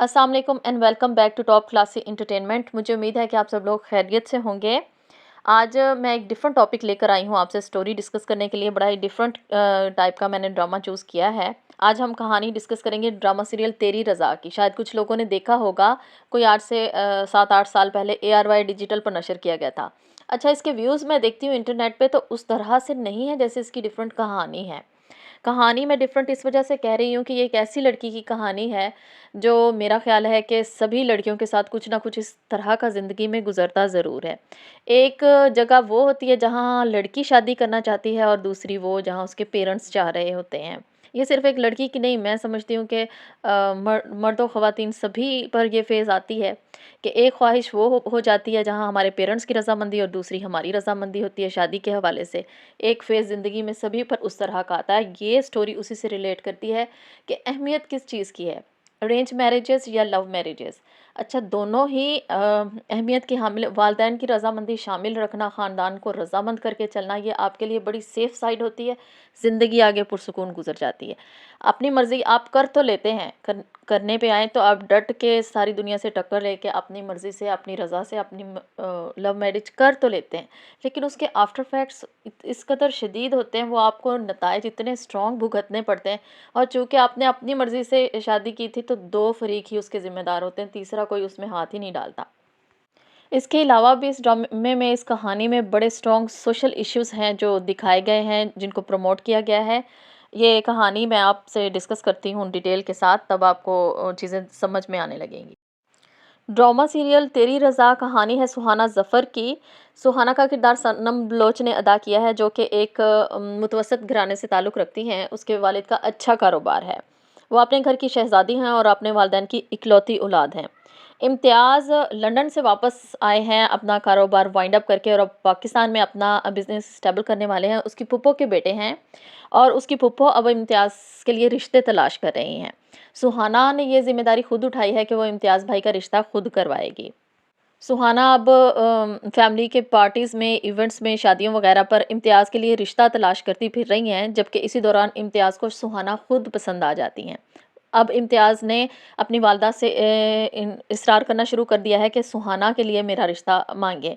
अस्सलाम वालेकुम and welcome back to top classy entertainment. मुझे उम्मीद है कि आप सब लोग खैरियत से होंगे। आज मैं एक डिफरेंट टॉपिक लेकर आई हूँ आपसे स्टोरी डिस्कस करने के लिए। बड़ा ही डिफरेंट टाइप का मैंने ड्रामा चूज़ किया है। आज हम कहानी डिस्कस करेंगे ड्रामा सीरियल तेरी रज़ा की। शायद कुछ लोगों ने देखा होगा, कोई आज से 7-8 साल पहले ARY डिजिटल पर नशर किया गया था। अच्छा, इसके व्यूज़ मैं देखती हूँ इंटरनेट पे तो उस तरह से नहीं है जैसे इसकी डिफरेंट कहानी है। कहानी मैं डिफरेंट इस वजह से कह रही हूँ कि ये एक ऐसी लड़की की कहानी है जो मेरा ख़्याल है कि सभी लड़कियों के साथ कुछ ना कुछ इस तरह का ज़िंदगी में गुज़रता ज़रूर है। एक जगह वो होती है जहाँ लड़की शादी करना चाहती है और दूसरी वो जहाँ उसके पेरेंट्स चाह रहे होते हैं। ये सिर्फ़ एक लड़की की नहीं, मैं समझती हूँ कि मर्द और ख़वातीन सभी पर ये फ़ेज़ आती है कि एक ख्वाहिश वो हो जाती है जहाँ हमारे पेरेंट्स की रज़ामंदी और दूसरी हमारी रज़ामंदी होती है शादी के हवाले से। एक फ़ेज़ ज़िंदगी में सभी पर उस तरह का आता है। ये स्टोरी उसी से रिलेट करती है कि अहमियत किस चीज़ की है, अरेंज मैरिजेस या लव मैरिजेस। अच्छा, दोनों ही अहमियत की हामिल। वालिदैन की रज़ामंदी शामिल रखना, ख़ानदान को रज़ामंद करके चलना, ये आपके लिए बड़ी सेफ़ साइड होती है। ज़िंदगी आगे पुरसुकून गुज़र जाती है। अपनी मर्ज़ी आप कर तो लेते हैं, करने पे आएँ तो आप डट के सारी दुनिया से टक्कर लेके अपनी मर्ज़ी से, अपनी रज़ा से अपनी लव मैरिज कर तो लेते हैं। लेकिन उसके आफ्टर इफ़ेक्ट्स इस कदर शदीद होते हैं, वो आपको नताइज इतने स्ट्रॉन्ग भुगतने पड़ते हैं। और चूँकि आपने अपनी मर्ज़ी से शादी की थी तो 2 फ़रीक ही उसके ज़िम्मेदार होते हैं, तीसरा कोई उसमें हाथ ही नहीं डालता। इसके अलावा भी इस ड्रामे में, इस कहानी में बड़े स्ट्रॉन्ग सोशल इश्यूज़ हैं जो दिखाए गए हैं, जिनको प्रमोट किया गया है। ये कहानी मैं आपसे डिस्कस करती हूँ डिटेल के साथ, तब आपको चीज़ें समझ में आने लगेंगी। ड्रामा सीरियल तेरी रज़ा कहानी है सुहाना ज़फ़र की। सुहाना का किरदार सनम बलोच ने अदा किया है, जो कि एक मुतवस्सित घराने से ताल्लुक़ रखती हैं। उसके वालिद का अच्छा कारोबार है। वो अपने घर की शहज़ादी हैं और अपने वालिदैन की इकलौती औलाद हैं। इम्तियाज़ लंदन से वापस आए हैं अपना कारोबार वाइंड अप करके, और अब पाकिस्तान में अपना बिज़नेस स्टेबल करने वाले हैं। उसकी फूफो के बेटे हैं और उसकी फूफो अब इम्तियाज़ के लिए रिश्ते तलाश कर रही हैं। सुहाना ने ये ज़िम्मेदारी खुद उठाई है कि वो इम्तियाज़ भाई का रिश्ता खुद करवाएगी। सुहाना अब फैमिली के पार्टीज़ में, इवेंट्स में, शादियों वगैरह पर इम्तियाज़ के लिए रिश्ता तलाश करती फिर रही हैं, जबकि इसी दौरान इम्तियाज़ को सुहाना खुद पसंद आ जाती हैं। अब इम्तियाज़ ने अपनी वालदा से इसरार करना शुरू कर दिया है कि सुहाना के लिए मेरा रिश्ता मांगे।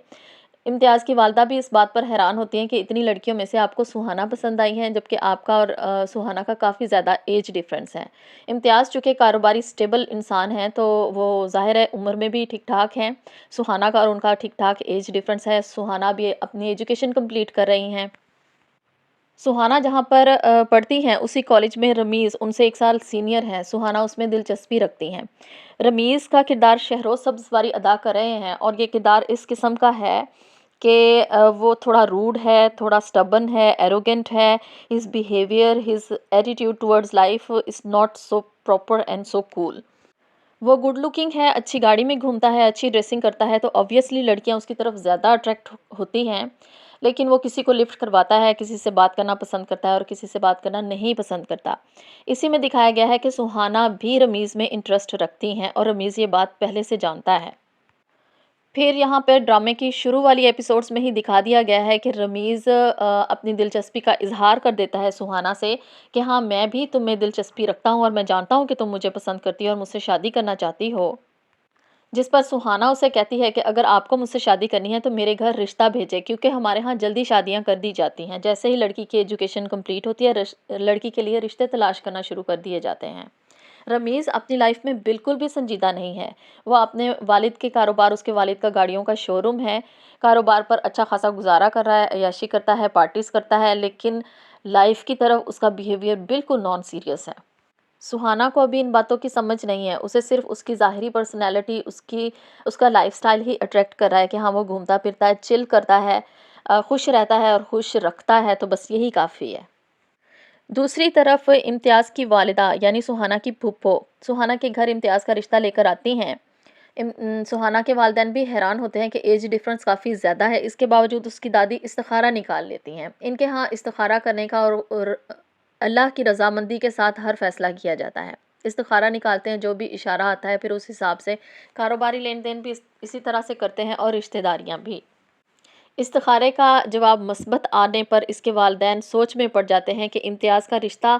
इम्तियाज़ की वालदा भी इस बात पर हैरान होती हैं कि इतनी लड़कियों में से आपको सुहाना पसंद आई हैं, जबकि आपका और सुहाना का काफ़ी ज़्यादा एज डिफरेंस है। इम्तियाज़ चूँकि कारोबारी स्टेबल इंसान हैं, तो वो ज़ाहिर है उम्र में भी ठीक-ठाक हैं। सुहाना का और उनका ठीक-ठाक एज डिफरेंस है। सुहाना भी अपनी एजुकेशन कंप्लीट कर रही हैं। सुहाना जहाँ पर पढ़ती हैं उसी कॉलेज में रमीज़ उनसे 1 साल सीनियर हैं। सुहाना उसमें दिलचस्पी रखती हैं। रमीज़ का किरदार शहरोज़ सब्ज़वारी अदा कर रहे हैं, और ये किरदार इस किस्म का है कि वो थोड़ा रूड है, थोड़ा स्टबर्न है, एरोगेंट है। His behaviour, his attitude towards life is not so proper and so cool. वो गुड लुकिंग है, अच्छी गाड़ी में घूमता है, अच्छी ड्रेसिंग करता है, तो ऑब्वियसली लड़कियां उसकी तरफ ज़्यादा अट्रैक्ट होती हैं। लेकिन वो किसी को लिफ्ट करवाता है, किसी से बात करना पसंद करता है और किसी से बात करना नहीं पसंद करता। इसी में दिखाया गया है कि सुहाना भी रमीज़ में इंटरेस्ट रखती हैं और रमीज़ ये बात पहले से जानता है। फिर यहाँ पे ड्रामे की शुरू वाली एपिसोड्स में ही दिखा दिया गया है कि रमीज़ अपनी दिलचस्पी का इज़हार कर देता है सुहाना से कि हाँ, मैं भी तुम में दिलचस्पी रखता हूँ और मैं जानता हूँ कि तुम मुझे पसंद करती हो और मुझसे शादी करना चाहती हो। जिस पर सुहाना उसे कहती है कि अगर आपको मुझसे शादी करनी है तो मेरे घर रिश्ता भेजें, क्योंकि हमारे यहाँ जल्दी शादियाँ कर दी जाती हैं। जैसे ही लड़की की एजुकेशन कंप्लीट होती है, लड़की के लिए रिश्ते तलाश करना शुरू कर दिए जाते हैं। रमीज़ अपनी लाइफ में बिल्कुल भी संजीदा नहीं है। वो अपने वालिद के कारोबार, उसके वालिद का गाड़ियों का शोरूम है, कारोबार पर अच्छा खासा गुजारा कर रहा है, अय्याशी करता है, पार्टीज़ करता है, लेकिन लाइफ की तरफ उसका बिहेवियर बिल्कुल नॉन सीरियस है। सुहाना को अभी इन बातों की समझ नहीं है। उसे सिर्फ़ उसकी ज़ाहिरी पर्सनैलिटी, उसका लाइफ़स्टाइल ही अट्रैक्ट कर रहा है कि हाँ, वो घूमता-फिरता है, चिल करता है, खुश रहता है और खुश रखता है, तो बस यही काफ़ी है। दूसरी तरफ इम्तियाज़ की वालिदा यानी सुहाना की फूफो, सुहाना के घर इम्तियाज़ का रिश्ता लेकर आती हैं। सुहाना के वालिदैन भी हैरान होते हैं कि एज डिफ़रेंस काफ़ी ज़्यादा है, इसके बावजूद उसकी दादी इस्तिखारा निकाल लेती हैं। इनके यहाँ इस्तिखारा करने का और अल्लाह की रज़ामंदी के साथ हर फ़ैसला किया जाता है। इस्तिखारा निकालते हैं, जो भी इशारा आता है फिर उस हिसाब से कारोबारी लेन-देन भी इसी तरह से करते हैं और रिश्तेदारियाँ भी। इस्तिखारे का जवाब मस्बत आने पर इसके वालिदैन सोच में पड़ जाते हैं कि इम्तियाज़ का रिश्ता